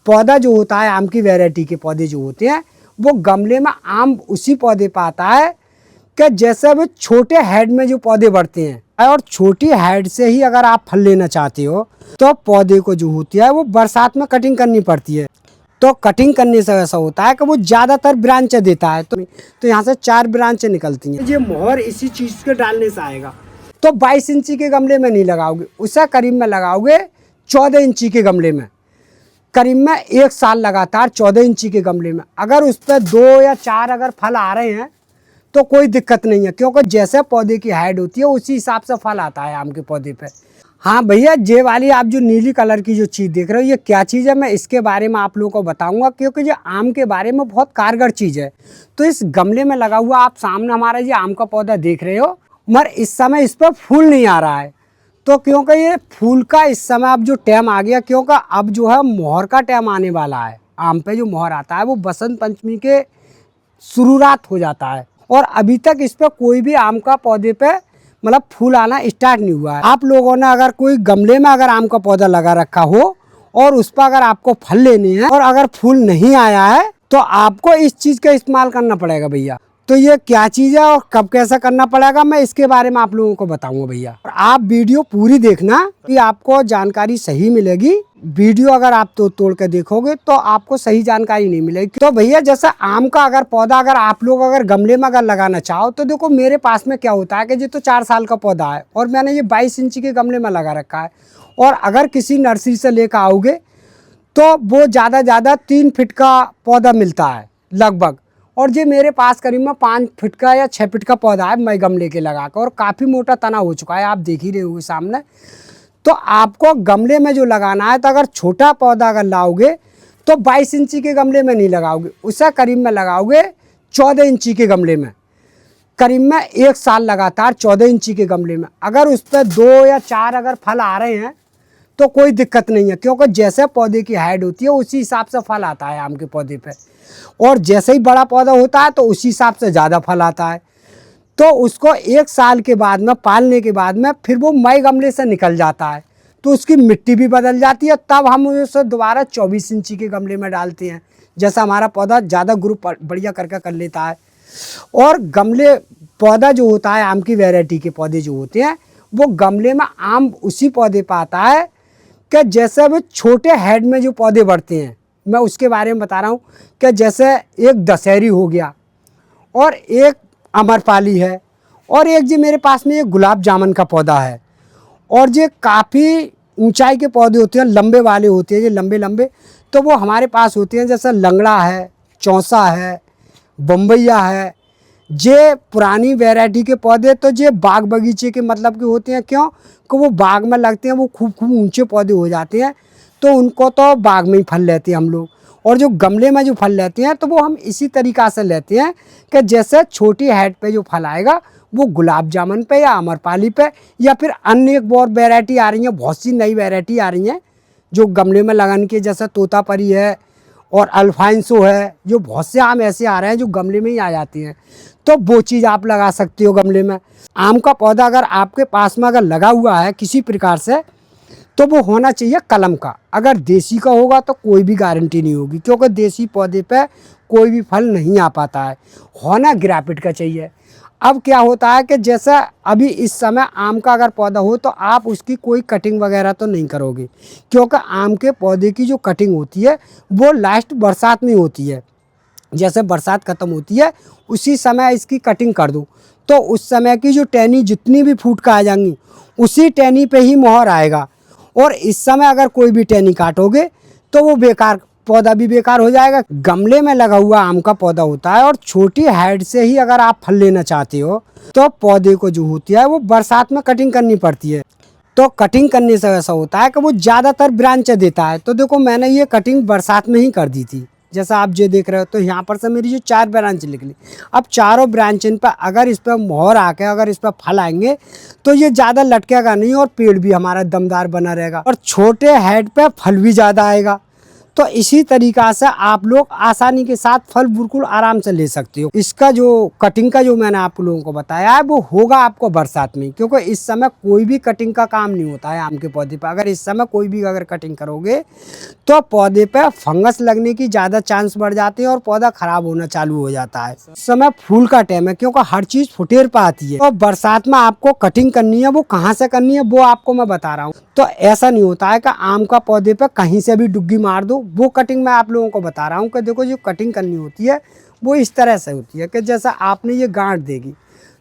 पौधा जो होता है आम की वैरायटी के पौधे जो होते हैं वो गमले में आम उसी पौधे पे आता है कि जैसे वो छोटे हेड में जो पौधे बढ़ते हैं और छोटी हेड से ही अगर आप फल लेना चाहते हो तो पौधे को जो होती है वो बरसात में कटिंग करनी पड़ती है। तो कटिंग करने से ऐसा होता है कि वो ज़्यादातर ब्रांचें देता है। तो यहाँ से 4 ब्रांचें निकलती हैं। ये मोहर इसी चीज़ के डालने से आएगा। तो 22 इंची के गमले में नहीं लगाओगे, उसे करीब में लगाओगे 14 इंची के गमले में। करीब में 1 साल लगातार 14 इंची के गमले में अगर उस पर 2 या 4 अगर फल आ रहे हैं तो कोई दिक्कत नहीं है, क्योंकि जैसे पौधे की हाइट होती है उसी हिसाब से फल आता है आम के पौधे पे। हाँ भैया, ये वाली आप जो नीली कलर की जो चीज़ देख रहे हो ये क्या चीज़ है, मैं इसके बारे में आप लोगों को बताऊंगा, क्योंकि ये आम के बारे में बहुत कारगर चीज़ है। तो इस गमले में लगा हुआ आप सामने हमारा ये आम का पौधा देख रहे हो, मगर इस समय इस पर फूल नहीं आ रहा है। तो क्योंकि ये फूल का इस समय अब जो टाइम आ गया, क्योंकि अब जो है मोहर का टाइम आने वाला है। आम पे जो मोहर आता है वो बसंत पंचमी के शुरुआत हो जाता है और अभी तक इस पर कोई भी आम का पौधे पे मतलब फूल आना स्टार्ट नहीं हुआ है। आप लोगों ने अगर कोई गमले में अगर आम का पौधा लगा रखा हो और उस पर अगर आपको फल लेने हैं और अगर फूल नहीं आया है तो आपको इस चीज़ का इस्तेमाल करना पड़ेगा भैया। तो ये क्या चीज़ है और कब कैसा करना पड़ेगा मैं इसके बारे में आप लोगों को बताऊंगा भैया। और आप वीडियो पूरी देखना कि आपको जानकारी सही मिलेगी। वीडियो अगर आप तोड़ के देखोगे तो आपको सही जानकारी नहीं मिलेगी। तो भैया जैसे आम का अगर पौधा अगर आप लोग अगर गमले में अगर लगाना चाहो तो देखो मेरे पास में क्या होता है कि ये तो 4 साल का पौधा है और मैंने ये 22 इंची के गमले में लगा रखा है। और अगर किसी नर्सरी से लेकर आओगे तो वो ज़्यादा 3 फीट का पौधा मिलता है लगभग। और ये मेरे पास करीब में 5 फीट का या 6 फीट का पौधा है मैं गमले के लगा कर, और काफ़ी मोटा तना हो चुका है, आप देख ही रहे होगे सामने। तो आपको गमले में जो लगाना है तो अगर छोटा पौधा अगर लाओगे तो 22 इंची के गमले में नहीं लगाओगे, उसे करीब में लगाओगे 14 इंची के गमले में। करीब में 1 साल लगातार 14 इंची के गमले में अगर उस पर 2 या 4 अगर फल आ रहे हैं तो कोई दिक्कत नहीं है, क्योंकि जैसे पौधे की हाइट होती है उसी हिसाब से फल आता है आम के पौधे पे। और जैसे ही बड़ा पौधा होता है तो उसी हिसाब से ज़्यादा फल आता है। तो उसको 1 साल के बाद में पालने के बाद में फिर वो मई गमले से निकल जाता है, तो उसकी मिट्टी भी बदल जाती है। तब हम उसे दोबारा 24 इंची के गमले में डालते हैं, जैसा हमारा पौधा ज़्यादा ग्रुप बढ़िया करके कर लेता है। और गमले पौधा जो होता है आम की वैरायटी के पौधे जो होते हैं वो गमले में आम उसी पौधे पर आता है कि जैसे वो छोटे हेड में जो पौधे बढ़ते हैं, मैं उसके बारे में बता रहा हूँ कि जैसे एक दशहरी हो गया और एक अमरपाली है और एक जी मेरे पास में एक गुलाब जामुन का पौधा है। और ये काफ़ी ऊंचाई के पौधे होते हैं, लंबे वाले होते हैं, ये लंबे लंबे, तो वो हमारे पास होते हैं जैसे लंगड़ा है, चौसा है, बम्बैया है। ये पुरानी वैरायटी के पौधे तो ये बाग बगीचे के मतलब के होते हैं, क्यों कि वो बाग में लगते हैं, वो खूब ऊंचे पौधे हो जाते हैं, तो उनको तो बाग में ही फल लेते हैं हम लोग। और जो गमले में जो फल लेते हैं तो वो हम इसी तरीक़ा से लेते हैं कि जैसे छोटी हाइट पे जो फल आएगा वो गुलाब जामुन पे या अमरपाली पे या फिर अन्य एक और वैरायटी आ रही है, बहुत सी नई वैरायटी आ रही हैं जो गमले में लगाने के, जैसे तोतापरी है और अल्फाइंसो है, जो बहुत से आम ऐसे आ रहे हैं जो गमले में ही आ जाते हैं। तो वो चीज़ आप लगा सकते हो गमले में। आम का पौधा अगर आपके पास में अगर लगा हुआ है किसी प्रकार से तो वो होना चाहिए कलम का। अगर देसी का होगा तो कोई भी गारंटी नहीं होगी, क्योंकि देसी पौधे पे कोई भी फल नहीं आ पाता है, होना ग्राफिट का चाहिए। अब क्या होता है कि जैसा अभी इस समय आम का अगर पौधा हो तो आप उसकी कोई कटिंग वगैरह तो नहीं करोगे, क्योंकि आम के पौधे की जो कटिंग होती है वो लास्ट बरसात में होती है। जैसे बरसात ख़त्म होती है उसी समय इसकी कटिंग कर दो तो उस समय की जो टहनी जितनी भी फूट का आ जाएंगी उसी टहनी पे ही मोहर आएगा। और इस समय अगर कोई भी टहनी काटोगे तो वो बेकार, पौधा भी बेकार हो जाएगा। गमले में लगा हुआ आम का पौधा होता है और छोटी हाइट से ही अगर आप फल लेना चाहते हो तो पौधे को जो होती है वो बरसात में कटिंग करनी पड़ती है। तो कटिंग करने से ऐसा होता है कि वो ज़्यादातर ब्रांचें देता है। तो देखो मैंने ये कटिंग बरसात में ही कर दी थी, जैसा आप जो देख रहे हो। तो यहाँ पर से मेरी जो 4 ब्रांच निकली, अब चारों ब्रांच इन पर अगर इस पर मोहर आके अगर इस पर फल आएंगे तो ये ज़्यादा लटकेगा नहीं और पेड़ भी हमारा दमदार बना रहेगा और छोटे हेड पे फल भी ज़्यादा आएगा। तो इसी तरीक़ा से आप लोग आसानी के साथ फल बिल्कुल आराम से ले सकते हो। इसका जो कटिंग का जो मैंने आप लोगों को बताया है वो होगा आपको बरसात में, क्योंकि इस समय कोई भी कटिंग का काम नहीं होता है आम के पौधे पर। अगर इस समय कोई भी अगर कटिंग करोगे तो पौधे पे फंगस लगने की ज़्यादा चांस बढ़ जाते हैं और पौधा खराब होना चालू हो जाता है। इस समय फूल का टाइम है, क्योंकि हर चीज़ फुटेर पर आती है। तो बरसात में आपको कटिंग करनी है, वो कहाँ से करनी है वो आपको मैं बता रहा हूँ। तो ऐसा नहीं होता है कि आम का पौधे पे कहीं से भी डुग्गी मार दो। वो कटिंग मैं आप लोगों को बता रहा हूँ कि देखो जो कटिंग करनी होती है वो इस तरह से होती है कि जैसा आपने ये गांठ देगी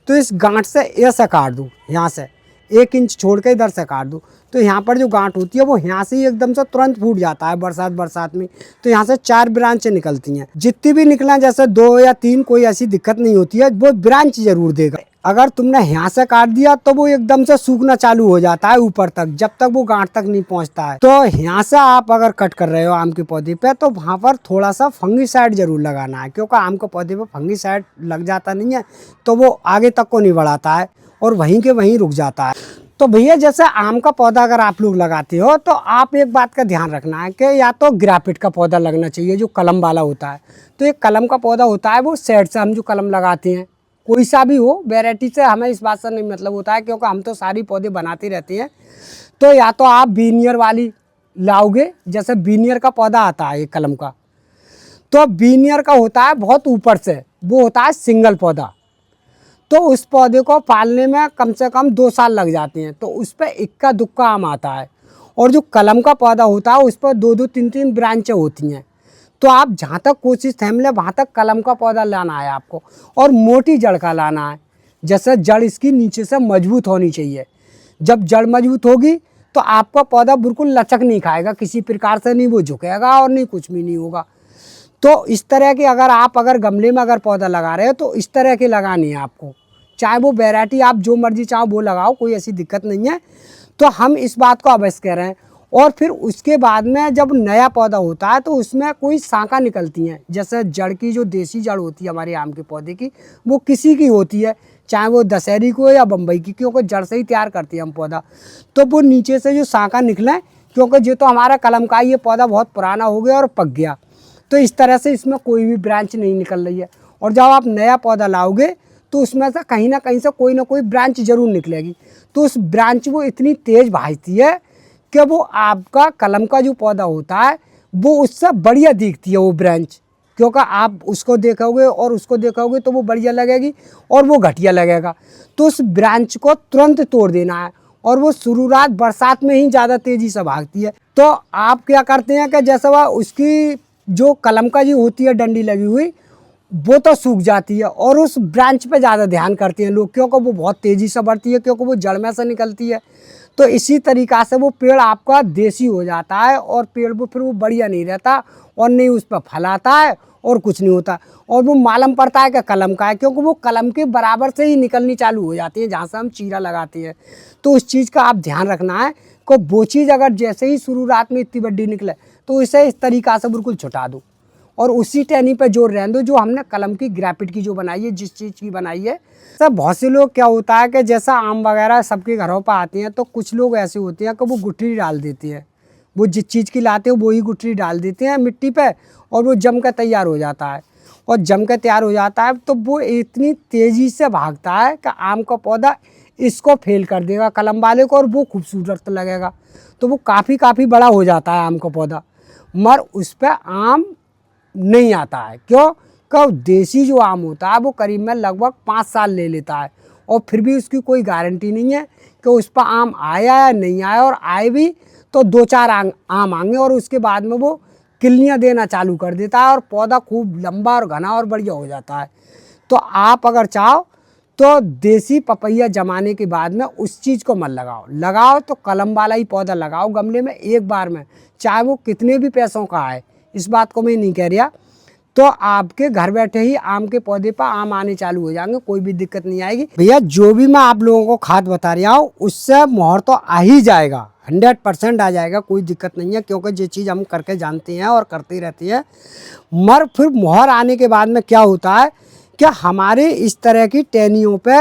तो इस गांठ से ऐसा काट दो, यहाँ से 1 इंच छोड़ के इधर से काट दो। तो यहाँ पर जो गांठ होती है वो यहाँ से ही एकदम से तुरंत फूट जाता है बरसात में। तो यहाँ से 4 ब्रांचें निकलती हैं, जितनी भी निकलें जैसे 2 या 3 कोई ऐसी दिक्कत नहीं होती है, वो ब्रांच जरूर देगा। अगर तुमने यहाँ से काट दिया तो वो एकदम से सूखना चालू हो जाता है ऊपर तक, जब तक वो गांठ तक नहीं पहुँचता है। तो यहाँ से आप अगर कट कर रहे हो आम के पौधे पे तो वहाँ पर थोड़ा सा फंगीसाइड जरूर लगाना है, क्योंकि आम के पौधे पे फंगीसाइड लग जाता नहीं है तो वो आगे तक को नहीं बढ़ाता है और वहीं के वहीं रुक जाता है। तो भैया जैसे आम का पौधा अगर आप लोग लगाते हो तो आप एक बात का ध्यान रखना है कि या तो ग्राफिट का पौधा लगना चाहिए जो कलम वाला होता है। तो एक कलम का पौधा होता है, वो साइड से हम जो कलम लगाते हैं कोई सा भी हो वैरायटी से, हमें इस बात से नहीं मतलब होता है, क्योंकि हम तो सारी पौधे बनाते रहते हैं। तो या तो आप बीनियर वाली लाओगे, जैसे बीनियर का पौधा आता है एक कलम का, तो बीनियर का होता है बहुत ऊपर से, वो होता है सिंगल पौधा। तो उस पौधे को पालने में कम से कम 2 साल लग जाते हैं, तो उस पर इक्का दुक्का आम आता है। और जो कलम का पौधा होता है उस पर 2-2 3-3 ब्रांचें होती हैं। तो आप जहाँ तक कोशिश थैम ले वहाँ तक कलम का पौधा लाना है आपको, और मोटी जड़ का लाना है। जैसे जड़ इसकी नीचे से मजबूत होनी चाहिए। जब जड़ मजबूत होगी तो आपका पौधा बिल्कुल लचक नहीं खाएगा, किसी प्रकार से नहीं वो झुकेगा और नहीं कुछ भी नहीं होगा। तो इस तरह के अगर गमले में अगर पौधा लगा रहे हो तो इस तरह के लगानी है आपको, चाहे वो वैरायटी आप जो मर्जी चाहो वो लगाओ, कोई ऐसी दिक्कत नहीं है। तो हम इस बात को अवश्य कह रहे हैं। और फिर उसके बाद में जब नया पौधा होता है तो उसमें कोई शाखा निकलती हैं, जैसे जड़ की जो देसी जड़ होती है हमारे आम के पौधे की, वो किसी की होती है, चाहे वो दशहरी को या बम्बई की, क्योंकि जड़ से ही तैयार करती है हम पौधा। तो वो नीचे से जो शाखा निकलें, क्योंकि जो तो हमारा कलम का ये पौधा बहुत पुराना हो गया और पक गया, तो इस तरह से इसमें कोई भी ब्रांच नहीं निकल रही है। और जब आप नया पौधा लाओगे तो उसमें से कहीं ना कहीं से कोई ना कोई ब्रांच जरूर निकलेगी। तो उस ब्रांच वो इतनी तेज़ भागती है कि वो आपका कलम का जो पौधा होता है वो उससे बढ़िया दिखती है वो ब्रांच, क्योंकि आप उसको देखोगे और उसको देखोगे तो वो बढ़िया लगेगी और वो घटिया लगेगा। तो उस ब्रांच को तुरंत तोड़ देना है, और वो शुरुआत बरसात में ही ज़्यादा तेज़ी से भागती है। तो आप क्या करते हैं कि जैसे वह उसकी जो कलम का जो होती है डंडी लगी हुई वो तो सूख जाती है, और उस ब्रांच पे ज़्यादा ध्यान करते हैं लोग, क्योंकि वो बहुत तेज़ी से बढ़ती है, क्योंकि वो जड़ में से निकलती है। तो इसी तरीक़ा से वो पेड़ आपका देसी हो जाता है, और पेड़ वो फिर वो बढ़िया नहीं रहता और नहीं उस पर फल आता है और कुछ नहीं होता, और वो मालूम पड़ता है कि कलम का है, क्योंकि वो कलम के बराबर से ही निकलनी चालू हो जाती है जहाँ से हम चीरा लगाते हैं। तो उस चीज़ का आप ध्यान रखना है कि वो चीज़ अगर जैसे ही शुरुआत में इतनी बड़ी निकले तो इसे इस तरीक़ा से बिल्कुल छुटा दो, और उसी टहनी पे जोर रहने दो जो हमने कलम की ग्राफिट की जो बनाई है, जिस चीज़ की बनाई है। सब बहुत से लोग क्या होता है कि जैसा आम वगैरह सबके घरों पर आते हैं, तो कुछ लोग ऐसे होते हैं कि वो गुठली डाल देते हैं, वो जिस चीज़ की लाते हो वही गुठली डाल देते हैं मिट्टी पे, और वो जम कर तैयार हो जाता है। और जम कर तैयार हो जाता है तो वो इतनी तेज़ी से भागता है कि आम का पौधा इसको फेल कर देगा कलम वाले को, और वो खूबसूरत लगेगा। तो वो काफ़ी बड़ा हो जाता है आम का पौधा, मगर उस पर आम नहीं आता है। क्यों? क्यों देसी जो आम होता है वो करीब में लगभग 5 साल ले लेता है, और फिर भी उसकी कोई गारंटी नहीं है कि उस पर आम आया या नहीं आया, और आए भी तो 2-4 आम आएंगे और उसके बाद में वो किल्लियाँ देना चालू कर देता है और पौधा खूब लंबा और घना और बढ़िया हो जाता है। तो आप अगर चाहो तो देसी पपैया जमाने के बाद में उस चीज़ को मत लगाओ तो कलम वाला ही पौधा लगाओ गमले में एक बार में, चाहे वो कितने भी पैसों का आए, इस बात को मैं नहीं कह रहा। तो आपके घर बैठे ही आम के पौधे पर आम आने चालू हो जाएंगे, कोई भी दिक्कत नहीं आएगी। भैया जो भी मैं आप लोगों को खाद बता रहा हूँ उससे मोहर तो आ ही जाएगा, 100% आ जाएगा, कोई दिक्कत नहीं है, क्योंकि ये चीज़ हम करके जानते हैं और करते रहते हैं। मगर फिर मोहर आने के बाद में क्या होता है कि हमारे इस तरह की टहनियों पे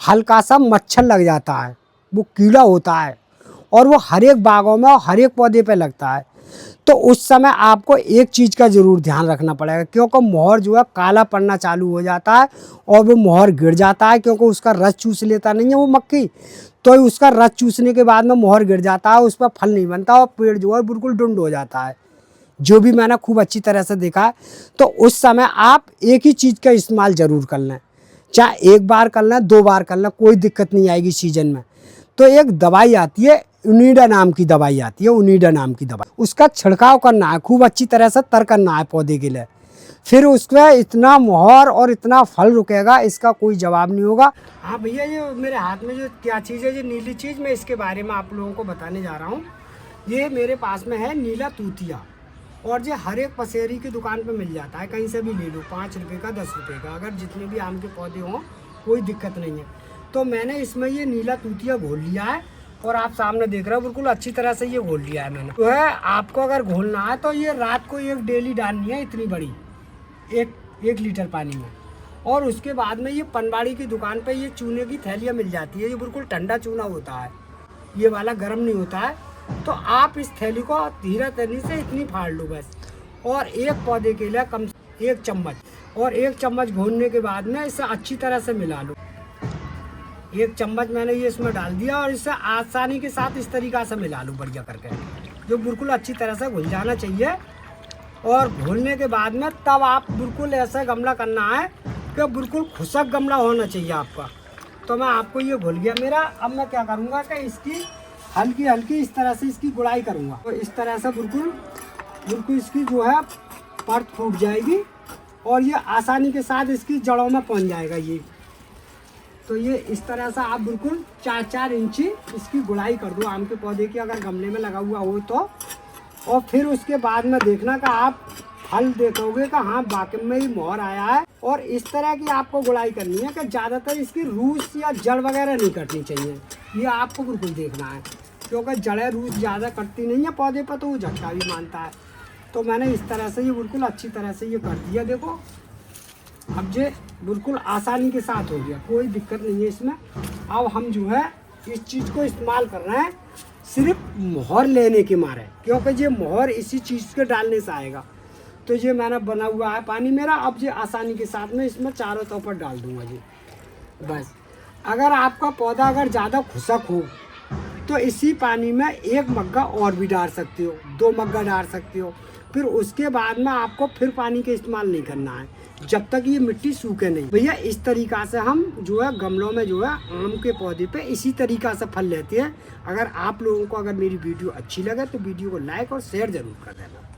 हल्का सा मच्छर लग जाता है, वो कीड़ा होता है, और वो हर एक बागों में और हर एक पौधे पे लगता है। तो उस समय आपको एक चीज़ का ज़रूर ध्यान रखना पड़ेगा, क्योंकि मोहर जो है काला पड़ना चालू हो जाता है और वो मोहर गिर जाता है, क्योंकि उसका रस चूस लेता नहीं है वो मक्खी। तो उसका रस चूसने के बाद में मोहर गिर जाता है, उस पर फल नहीं बनता और पेड़ जो है बिल्कुल डुंड हो जाता है, जो भी मैंने खूब अच्छी तरह से देखा है। तो उस समय आप एक ही चीज़ का इस्तेमाल ज़रूर कर लें, चाहे एक बार कर लें 2 बार कर लें, कोई दिक्कत नहीं आएगी सीजन में। तो एक दवाई आती है, उनीडा नाम की दवाई आती है, उनीडा नाम की दवाई, उसका छिड़काव करना है, खूब अच्छी तरह से तर करना है पौधे के लिए। फिर उसमें इतना मोहर और इतना फल रुकेगा, इसका कोई जवाब नहीं होगा। हाँ भैया, ये मेरे हाथ में जो क्या चीज़ है, ये नीली चीज़, मैं इसके बारे में आप लोगों को बताने जा रहा हूँ। ये मेरे पास में है नीला तूतिया, और ये हर एक पसेरी की दुकान पे मिल जाता है, कहीं से भी ले लो, 5 रुपये का 10 रुपये का, अगर जितने भी आम के पौधे हों कोई दिक्कत नहीं है। तो मैंने इसमें ये नीला तूतिया घोल लिया है, और आप सामने देख रहे हो बिल्कुल अच्छी तरह से ये घोल लिया है मैंने। तो है, आपको अगर घोलना है तो ये रात को एक डेली डालनी है, इतनी बड़ी, एक लीटर पानी में। और उसके बाद में ये पनवाड़ी की दुकान पे ये चूने की थैलियाँ मिल जाती है, ये बिल्कुल ठंडा चूना होता है, ये वाला गर्म नहीं होता है। तो आप इस थैली को धीरे धीरे से इतनी फाड़ लो बस, और एक पौधे के लिए कम से 1 चम्मच, और 1 चम्मच घोलने के बाद में इसे अच्छी तरह से मिला लो। 1 चम्मच मैंने ये इसमें डाल दिया, और इसे आसानी के साथ इस तरीक़ा से मिला लो बढ़िया करके, जो बिल्कुल अच्छी तरह से घुल जाना चाहिए। और घोलने के बाद में तब आप बिल्कुल ऐसा गमला करना है कि बिल्कुल खुशक गमला होना चाहिए आपका। तो मैं आपको ये घुल गया मेरा। अब मैं क्या करूँगा कि इसकी हल्की हल्की इस तरह से इसकी गुड़ाई करूँगा, तो इस तरह से बिल्कुल इसकी जो है परत फूट जाएगी, और ये आसानी के साथ इसकी जड़ों में पहुँच जाएगा ये। तो ये इस तरह से आप बिल्कुल 4-4 इंची इसकी गुड़ाई कर दो आम के पौधे की, अगर गमले में लगा हुआ हो तो। और फिर उसके बाद में देखना कि आप फल देखोगे कि हाँ वाकई में ही मोहर आया है। और इस तरह की आपको गुड़ाई करनी है कि ज़्यादातर इसकी रूस या जड़ वगैरह नहीं कटनी चाहिए, ये आपको बिल्कुल देखना है, क्योंकि जड़ें रूस ज़्यादा कटती नहीं है पौधे पर, तो वो झटका भी मानता है। तो मैंने इस तरह से ये बिल्कुल अच्छी तरह से ये कर दिया, देखो अब ये बिल्कुल आसानी के साथ हो गया, कोई दिक्कत नहीं है इसमें। अब हम जो है इस चीज़ को इस्तेमाल कर रहे हैं सिर्फ मोहर लेने के मारे, क्योंकि ये मोहर इसी चीज़ के डालने से आएगा। तो ये मैंने बना हुआ है पानी मेरा, अब ये आसानी के साथ में इसमें चारों तरफ पर डाल दूंगा जी बस। अगर आपका पौधा अगर ज़्यादा खुशक हो तो इसी पानी में 1 मग्गा और भी डाल सकते हो, 2 मग्गा डाल सकते हो। फिर उसके बाद में आपको फिर पानी का इस्तेमाल नहीं करना है जब तक ये मिट्टी सूखे नहीं। भैया इस तरीक़ा से हम जो है गमलों में जो है आम के पौधे पे इसी तरीक़ा से फल लेते हैं। अगर आप लोगों को अगर मेरी वीडियो अच्छी लगे तो वीडियो को लाइक और शेयर ज़रूर कर देना।